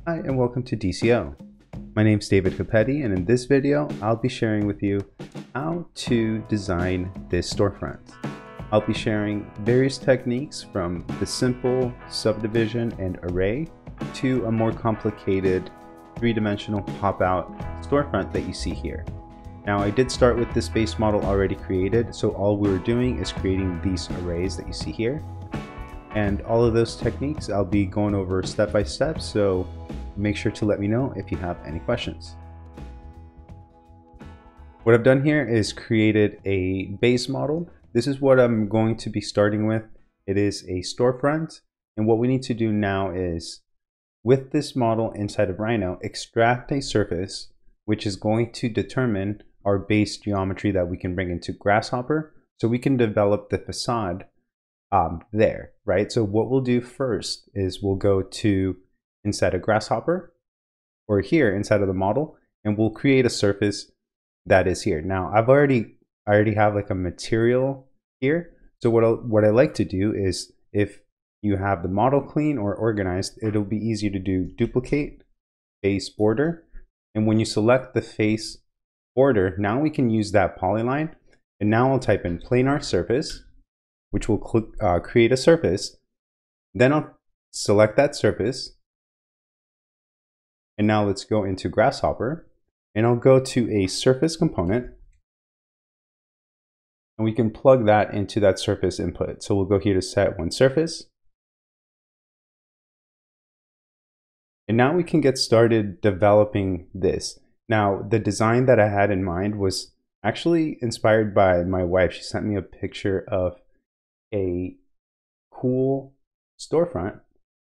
Hi and welcome to DCO. My name is David Capetti, and in this video I'll be sharing with you how to design this storefront. I'll be sharing various techniques from the simple subdivision and array to a more complicated three-dimensional pop-out storefront that you see here. Now I did start with this base model already created, so all we're doing is creating these arrays that you see here. And all of those techniques I'll be going over step by step, so make sure to let me know if you have any questions. What I've done here is created a base model. This is what I'm going to be starting with. It is a storefront, and what we need to do now is, with this model inside of Rhino, extract a surface which is going to determine our base geometry that we can bring into Grasshopper, so we can develop the facade there, right? So what we'll do first is we'll go to inside of Grasshopper, or here inside of the model, and we'll create a surface that is here. Now I already have like a material here, so what I like to do is, if you have the model clean or organized, it'll be easy to do duplicate face border, and when you select the face border, now we can use that polyline, and now I'll type in planar surface, which will create a surface. Then I'll select that surface, and now let's go into Grasshopper, and I'll go to a surface component, and we can plug that into that surface input. So we'll go here to set one surface, and now we can get started developing this. Now the design that I had in mind was actually inspired by my wife. She sent me a picture of a cool storefront,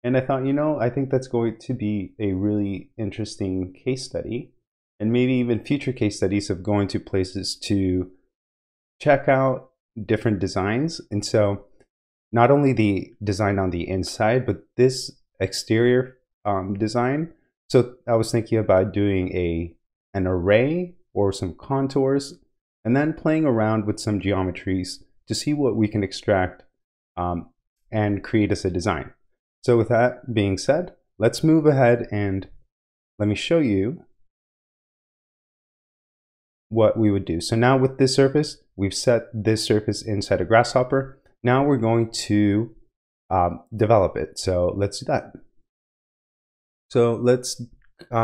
and I thought, I think that's going to be a really interesting case study, and maybe even future case studies of going to places to check out different designs. And so not only the design on the inside, but this exterior design. So I was thinking about doing an array or some contours, and then playing around with some geometries to see what we can extract and create as a design. So with that being said, let's move ahead and let me show you what we would do. So now with this surface, we've set this surface inside a Grasshopper. Now we're going to develop it. So let's do that. So let's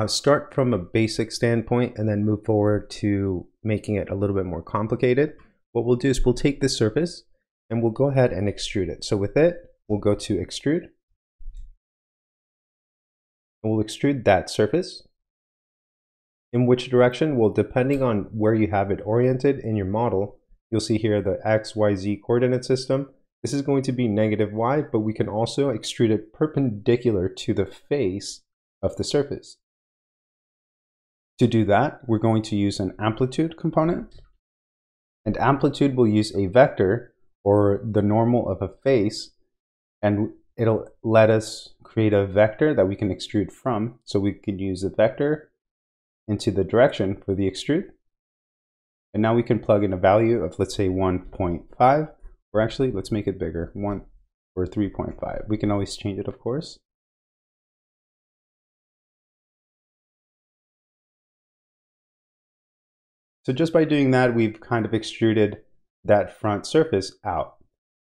start from a basic standpoint and then move forward to making it a little bit more complicated. What we'll do is we'll take this surface and we'll go ahead and extrude it. So with it, we'll go to extrude, and we'll extrude that surface. In which direction? Well, depending on where you have it oriented in your model, you'll see here the X, Y, Z coordinate system. This is going to be -y, but we can also extrude it perpendicular to the face of the surface. To do that, we're going to use an amplitude component, and amplitude will use a vector or the normal of a face, and it'll let us create a vector that we can extrude from. So we can use a vector into the direction for the extrude, and now we can plug in a value of, let's say, 1.5, or actually let's make it bigger, 1 or 3.5. We can always change it, of course. So just by doing that, we've kind of extruded that front surface out.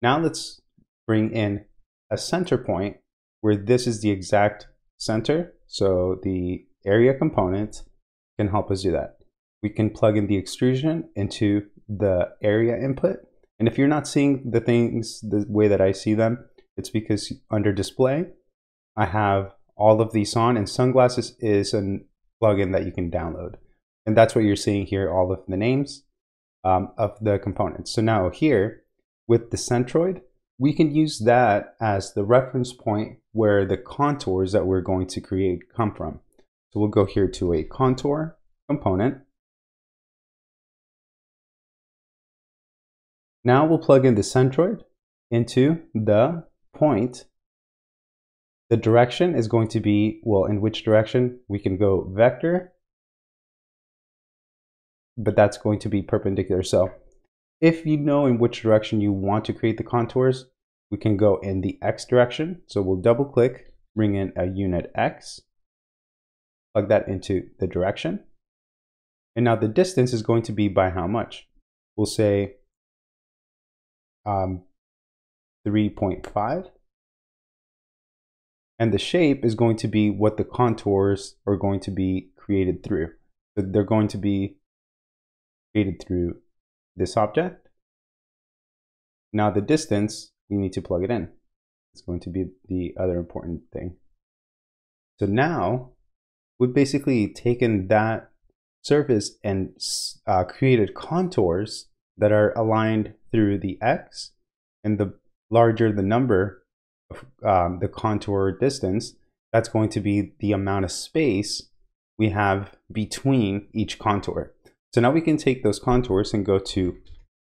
Now let's bring in a center point where this is the exact center. So the area component can help us do that. We can plug in the extrusion into the area input. And if you're not seeing the things the way that I see them, it's because under display, I have all of these on, and Sunglasses is a plugin that you can download. And that's what you're seeing here, all of the names of the components. So now here with the centroid, we can use that as the reference point where the contours that we're going to create come from. So we'll go here to a contour component. Now we'll plug in the centroid into the point. The direction is going to be, well, in which direction? We can go vector, but that's going to be perpendicular. So if you know in which direction you want to create the contours, we can go in the X direction. So we'll double click, bring in a unit X, plug that into the direction. And now the distance is going to be by how much? We'll say 3.5. And the shape is going to be what the contours are going to be created through. So they're going to be created through this object. Now the distance, we need to plug it in. It's going to be the other important thing. So now we've basically taken that surface and created contours that are aligned through the X, and the larger the number of the contour distance, that's going to be the amount of space we have between each contour. So now we can take those contours and go to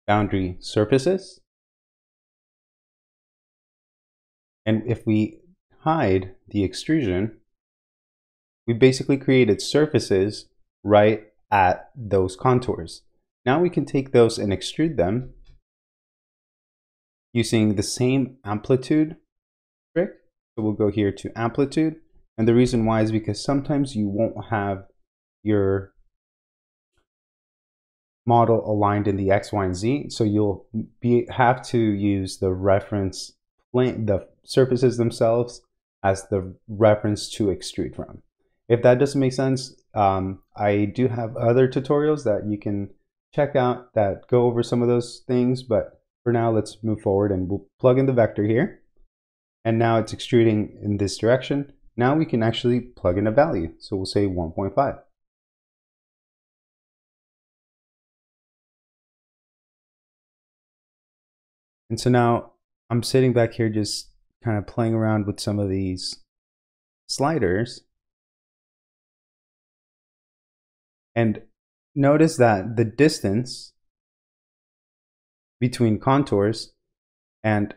boundary surfaces. And if we hide the extrusion, we basically created surfaces right at those contours. Now we can take those and extrude them using the same amplitude trick. So we'll go here to amplitude. And the reason why is because sometimes you won't have your model aligned in the X, Y, and Z. So you'll have to use the reference plane, the surfaces themselves, as the reference to extrude from. If that doesn't make sense, I do have other tutorials that you can check out that go over some of those things, but for now, let's move forward and we'll plug in the vector here. And now it's extruding in this direction. Now we can actually plug in a value. So we'll say 1.5. And so now I'm sitting back here just kind of playing around with some of these sliders. And notice that the distance between contours and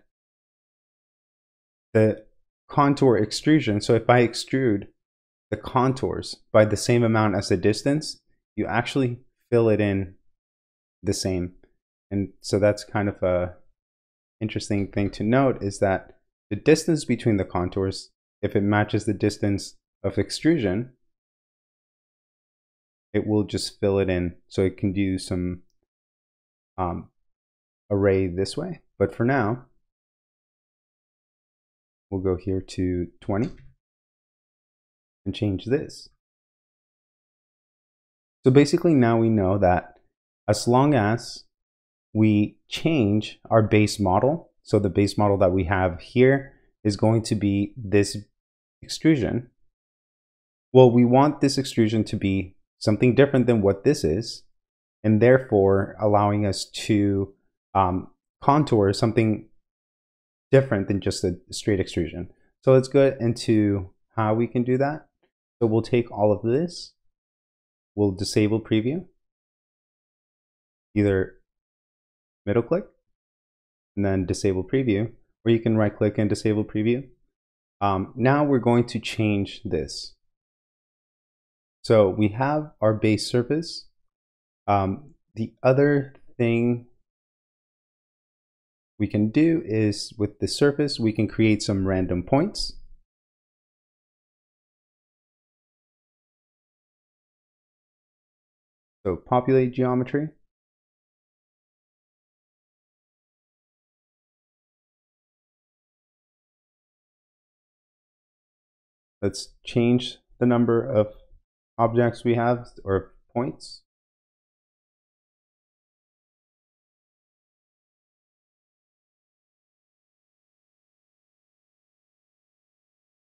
the contour extrusion, so if I extrude the contours by the same amount as the distance, you actually fill it in the same. And so that's kind of a interesting thing to note, is that the distance between the contours, if it matches the distance of extrusion, it will just fill it in. So it can do some array this way. But for now, we'll go here to 20 and change this. So basically now we know that as long as we change our base model, so the base model that we have here is going to be this extrusion. Well, we want this extrusion to be something different than what this is, and therefore allowing us to contour something different than just a straight extrusion. So let's go into how we can do that. So we'll take all of this, we'll disable preview, either middle click and then disable preview, or you can right click and disable preview. Now we're going to change this. So we have our base surface. The other thing we can do is with the surface, we can create some random points. So populate geometry. Let's change the number of objects we have, or points.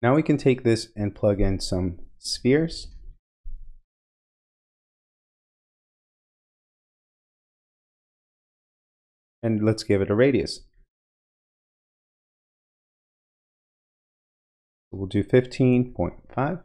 Now we can take this and plug in some spheres. And let's give it a radius. We'll do 15.5.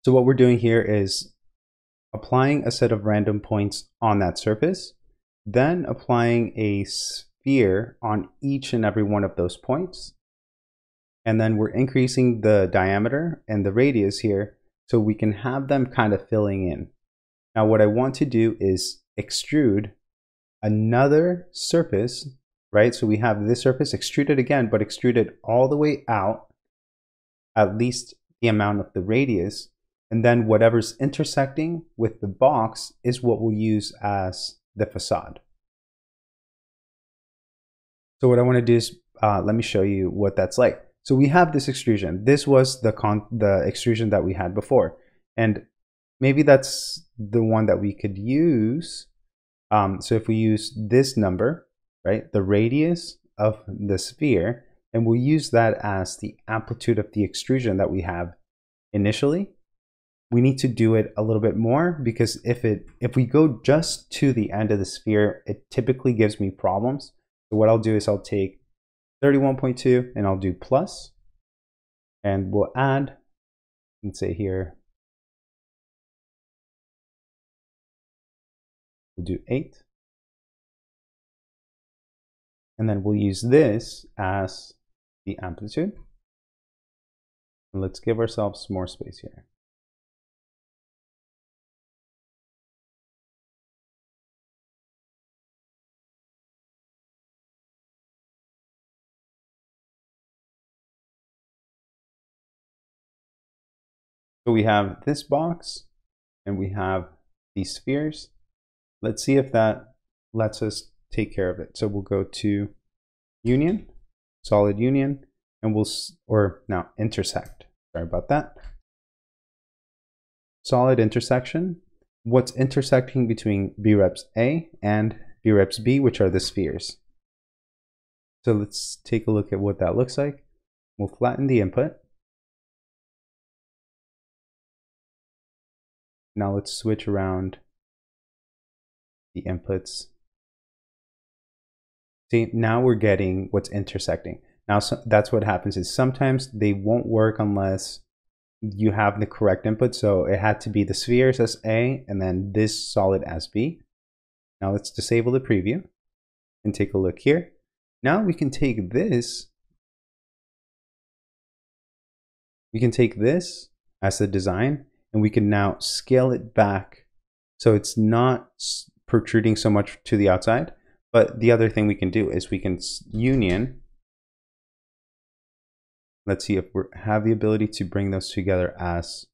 So what we're doing here is applying a set of random points on that surface, then applying a sphere on each and every one of those points. And then we're increasing the diameter and the radius here so we can have them kind of filling in. Now what I want to do is extrude another surface, right? So we have this surface, extrude it again, but extrude it all the way out, at least the amount of the radius. And then whatever's intersecting with the box is what we'll use as the facade. So what I want to do is, let me show you what that's like. So we have this extrusion. This was the extrusion that we had before. And maybe that's the one that we could use. So if we use this number, right, the radius of the sphere, and we'll use that as the amplitude of the extrusion that we have initially. We need to do it a little bit more because if we go just to the end of the sphere, it typically gives me problems. So what I'll do is I'll take 31.2 and I'll do plus, and we'll add, let's say here, we'll do 8. And then we'll use this as the amplitude. And let's give ourselves more space here. So we have this box and we have these spheres. Let's see if that lets us take care of it. So we'll go to union, solid union, and now intersect. Sorry about that. Solid intersection. What's intersecting between VREPs A and VREPs B, which are the spheres. So let's take a look at what that looks like. We'll flatten the input. Now let's switch around the inputs. See, now we're getting what's intersecting. Now that's what happens is sometimes they won't work unless you have the correct input. So it had to be the spheres as A and then this solid as B. Now let's disable the preview and take a look here. Now we can take this. We can take this as the design and we can now scale it back so it's not protruding so much to the outside. But the other thing we can do is we can union. Let's see if we have the ability to bring those together as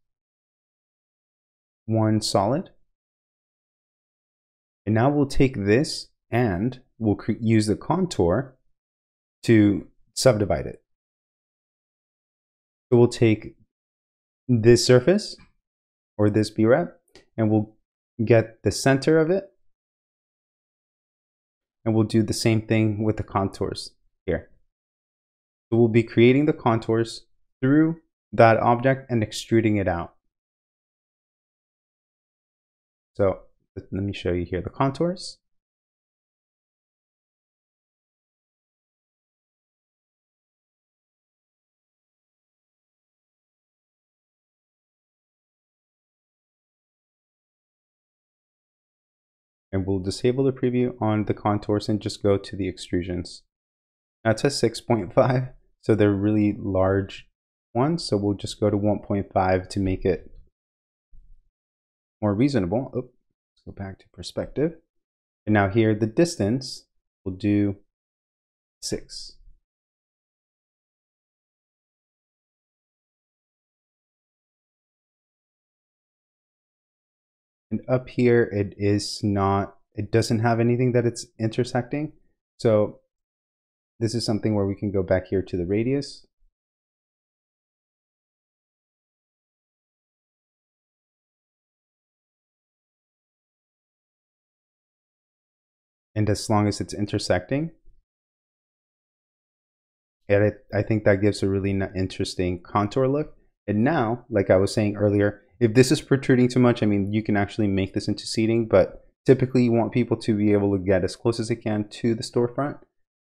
one solid. And now we'll take this and we'll use the contour to subdivide it. So we'll take this surface or this BREP and we'll get the center of it. And we'll do the same thing with the contours here. So we'll be creating the contours through that object and extruding it out. So let me show you here the contours. And we'll disable the preview on the contours and just go to the extrusions. That's a 6.5, so they're really large ones. So we'll just go to 1.5 to make it more reasonable. Oh, let's go back to perspective. And now here, the distance, we'll do 6. And up here, it doesn't have anything that it's intersecting. So this is something where we can go back here to the radius. And as long as it's intersecting, I think that gives a really interesting contour look. And now, like I was saying earlier, if this is protruding too much, I mean, you can actually make this into seating, but typically you want people to be able to get as close as they can to the storefront.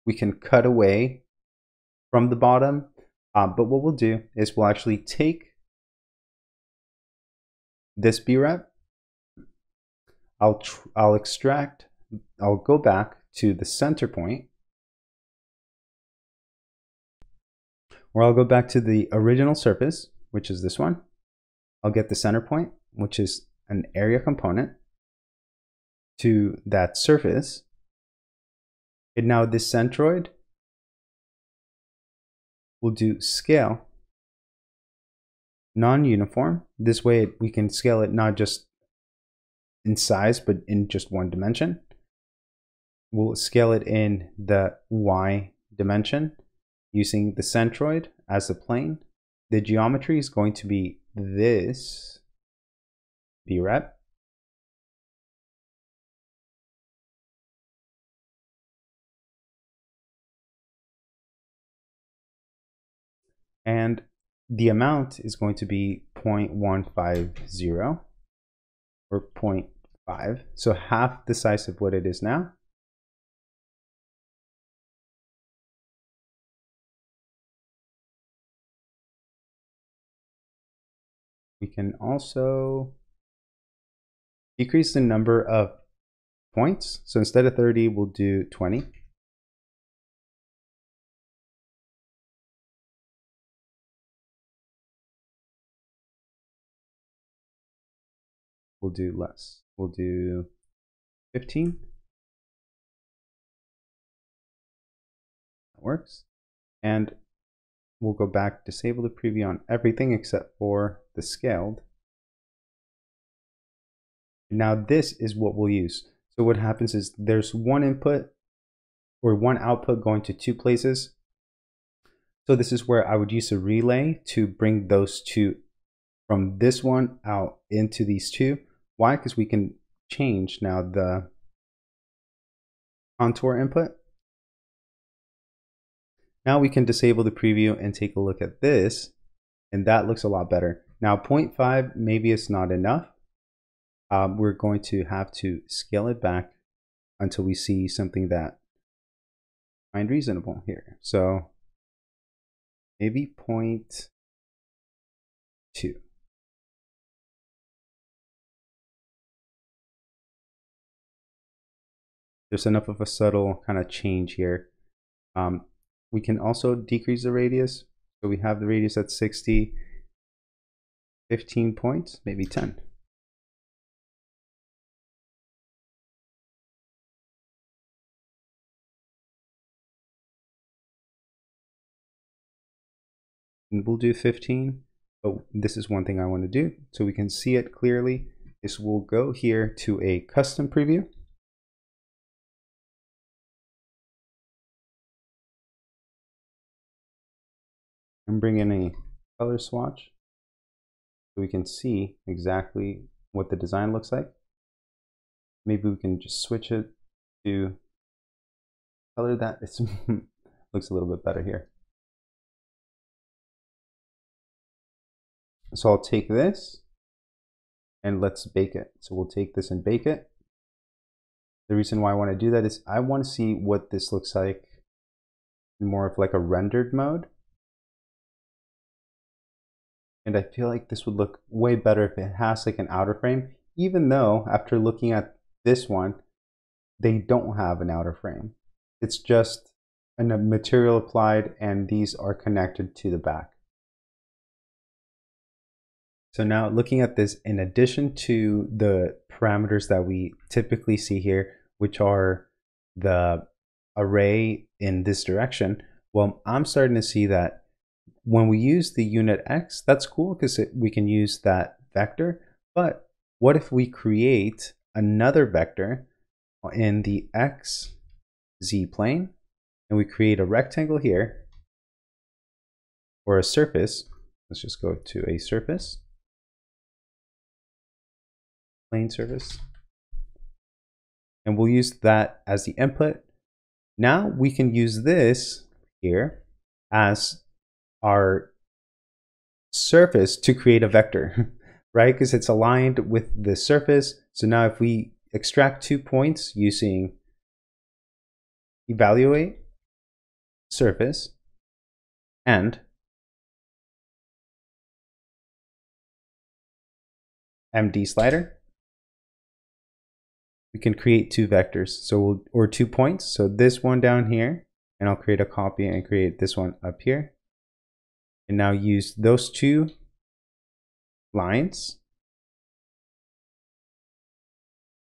We can cut away from the bottom, but what we'll do is we'll actually take this BREP I'll extract, I'll go back to the center point, or I'll go back to the original surface, which is this one. I'll get the center point, which is an area component, to that surface. And now this centroid will do scale non-uniform. This way we can scale it not just in size, but in just one dimension. We'll scale it in the Y dimension using the centroid as a plane. The geometry is going to be this brep. And the amount is going to be 0.150 or 0.5. So half the size of what it is now. We can also decrease the number of points. So instead of 30, we'll do 20. We'll do less. We'll do 15. That works. And we'll go back, disable the preview on everything except for the scaled. Now this is what we'll use. So what happens is there's one input or one output going to two places. So this is where I would use a relay to bring those two from this one out into these two. Why? Because we can change now the contour input. Now we can disable the preview and take a look at this, and that looks a lot better. Now 0.5, maybe it's not enough. We're going to have to scale it back until we see something that I find reasonable here. So maybe 0.2. There's enough of a subtle kind of change here. We can also decrease the radius. So we have the radius at 60, 15 points, maybe 10. And we'll do 15, but this is one thing I want to do so we can see it clearly. Is we'll go here to a custom preview. And bring in a color swatch so we can see exactly what the design looks like. Maybe we can just switch it to color that it looks a little bit better here. So I'll take this and let's bake it. So we'll take this and bake it. The reason why I want to do that is I want to see what this looks like in more of like a rendered mode. And I feel like this would look way better if it has like an outer frame, even though after looking at this one, they don't have an outer frame. It's just a material applied and these are connected to the back. So now looking at this, in addition to the parameters that we typically see here, which are the array in this direction, well, I'm starting to see that when we use the unit X, that's cool because we can use that vector. But what if we create another vector in the X, Z plane, and we create a rectangle here, or a surface? Let's just go to a surface, plane surface, and we'll use that as the input. Now we can use this here as our surface to create a vector, right? Because it's aligned with the surface. So now if we extract 2 points using evaluate surface and MD slider, we can create two vectors, so or 2 points. So this one down here, and I'll create a copy and create this one up here. And now use those 2 lines,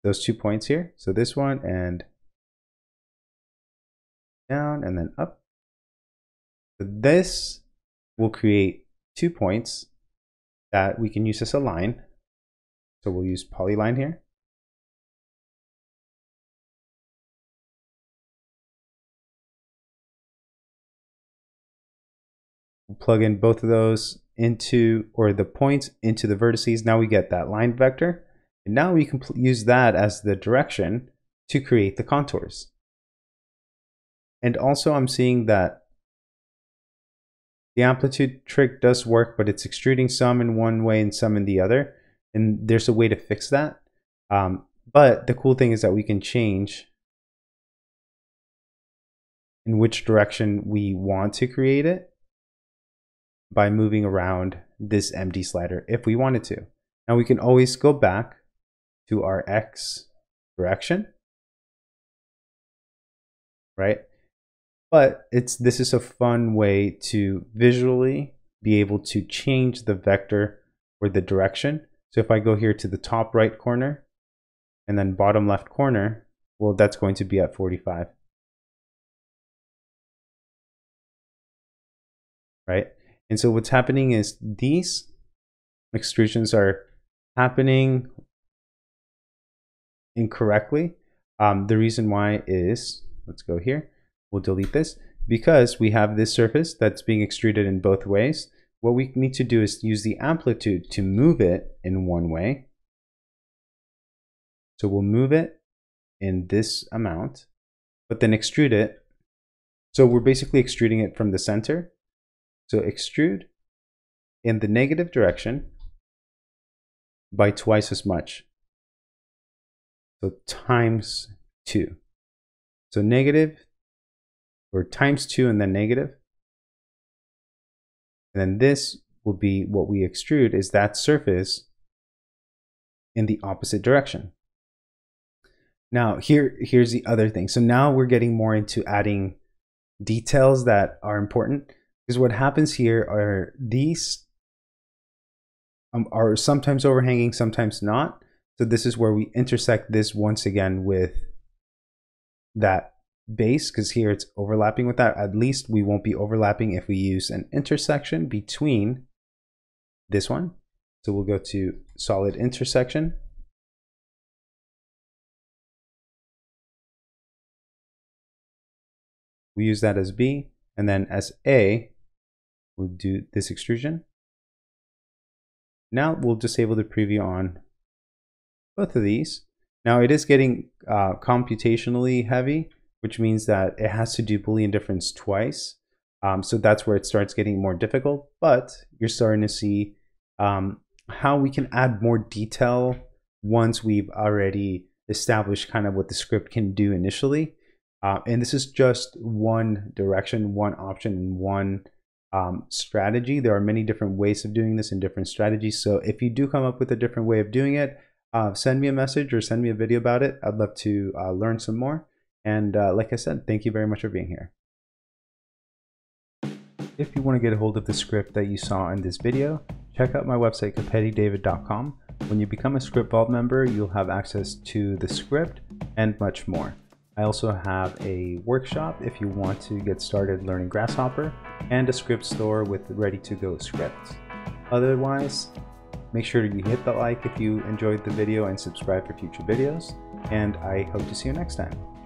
those 2 points here. So this one and down and then up. So this will create 2 points that we can use as a line. So we'll use polyline here. We'll plug in both of those into, or the points into the vertices. Now we get that line vector. And now we can use that as the direction to create the contours. And also I'm seeing that the amplitude trick does work, but it's extruding some in one way and some in the other. And there's a way to fix that. But the cool thing is that we can change in which direction we want to create it by moving around this empty slider if we wanted to. Now we can always go back to our X direction, right? But this is a fun way to visually be able to change the vector or the direction. So if I go here to the top right corner and then bottom left corner, well, that's going to be at 45, right? And so what's happening is these extrusions are happening incorrectly. The reason why is, let's go here, we'll delete this, because we have this surface that's being extruded in both ways. What we need to do is use the amplitude to move it in one way. So we'll move it in this amount, but then extrude it. So we're basically extruding it from the center. So extrude in the negative direction by twice as much. So times 2. So negative, or times 2 and then negative. And then this will be what we extrude, is that surface in the opposite direction. Now here's the other thing. So now we're getting more into adding details that are important, because what happens here are these are sometimes overhanging, sometimes not. So this is where we intersect this once again with that base, because here it's overlapping with that. At least we won't be overlapping if we use an intersection between this one. So we'll go to solid intersection. We use that as B, and then as A, we'll do this extrusion. Now we'll disable the preview on both of these. Now it is getting computationally heavy, which means that it has to do Boolean difference twice. So that's where it starts getting more difficult, but you're starting to see how we can add more detail once we've already established kind of what the script can do initially. And this is just one direction, one option, and one strategy. There are many different ways of doing this and different strategies. So if you do come up with a different way of doing it, send me a message or send me a video about it. I'd love to learn some more. And like I said, thank you very much for being here. If you want to get a hold of the script that you saw in this video, check out my website, capettidavid.com. When you become a Script Vault member, you'll have access to the script and much more. I also have a workshop if you want to get started learning Grasshopper, and a script store with ready-to-go scripts. Otherwise, make sure you hit the like if you enjoyed the video and subscribe for future videos, and I hope to see you next time.